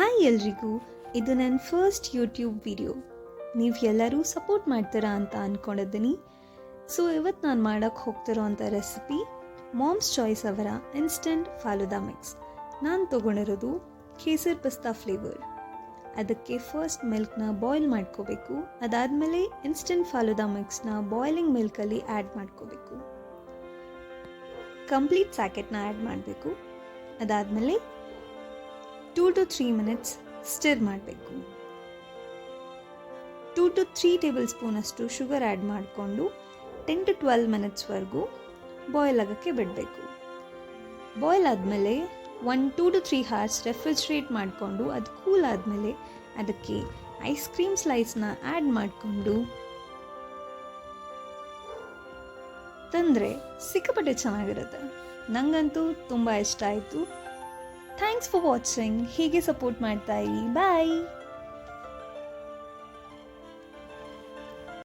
Hi ಎಲ್ರಿಗೂ, ಇದು ನನ್ನ ಫಸ್ಟ್ ಯೂಟ್ಯೂಬ್ ವಿಡಿಯೋ. ನೀವು ಎಲ್ಲರೂ ಸಪೋರ್ಟ್ ಮಾಡ್ತೀರಾ ಅಂತ ಅಂದ್ಕೊಂಡಿದ್ದೀನಿ. ಸೊ ಇವತ್ತು ನಾನು ಮಾಡೋಕ್ಕೆ ಹೋಗ್ತಿರೋ ಅಂಥ ರೆಸಿಪಿ ಮಾಮ್ಸ್ ಚಾಯ್ಸ್ ಅವರ ಇನ್ಸ್ಟೆಂಟ್ ಫಾಲೂದಾ ಮಿಕ್ಸ್. ನಾನು ತೊಗೊಂಡಿರೋದು ಕೇಸರ್ ಪಿಸ್ತಾ ಫ್ಲೇವರ್. ಅದಕ್ಕೆ ಫಸ್ಟ್ ಮಿಲ್ಕ್ನ ಬಾಯ್ಲ್ ಮಾಡ್ಕೋಬೇಕು. ಅದಾದಮೇಲೆ ಇನ್ಸ್ಟೆಂಟ್ ಫಾಲೂದಾ ಮಿಕ್ಸ್ನ ಬಾಯ್ಲಿಂಗ್ ಮಿಲ್ಕಲ್ಲಿ ಆ್ಯಡ್ ಮಾಡ್ಕೋಬೇಕು. ಕಂಪ್ಲೀಟ್ ಸ್ಯಾಕೆಟ್ನ ಆ್ಯಡ್ ಮಾಡಬೇಕು. ಅದಾದಮೇಲೆ 2 to 3 minutes ಸ್ಟಿರ್ ಮಾಡಬೇಕು. 2 to 3 ಟೇಬಲ್ ಸ್ಪೂನ್ ಅಷ್ಟು ಶುಗರ್ ಆ್ಯಡ್ ಮಾಡಿಕೊಂಡು 10 to 12 ಮಿನಿಟ್ಸ್ವರೆಗೂ ಬಾಯ್ಲ್ ಆಗೋಕ್ಕೆ ಬಿಡಬೇಕು. ಬಾಯ್ಲ್ ಆದಮೇಲೆ 2 to 3 hours ರೆಫ್ರಿಜ್ರೇಟ್ ಮಾಡಿಕೊಂಡು ಅದು ಕೂಲ್ ಆದಮೇಲೆ ಅದಕ್ಕೆ ಐಸ್ ಕ್ರೀಮ್ ಸ್ಲೈಸ್ನ ಆ್ಯಡ್ ಮಾಡಿಕೊಂಡು ತಂದರೆ ಸಿಕ್ಕಾಪಟ್ಟೆ ಚೆನ್ನಾಗಿರುತ್ತೆ. ನನಗಂತೂ ತುಂಬ ಇಷ್ಟ ಆಯಿತು. Thanks for watching. ಹೀಗೆ ಸಪೋರ್ಟ್ ಮಾಡ್ತಾ ಇರಿ. ಬಾಯ್.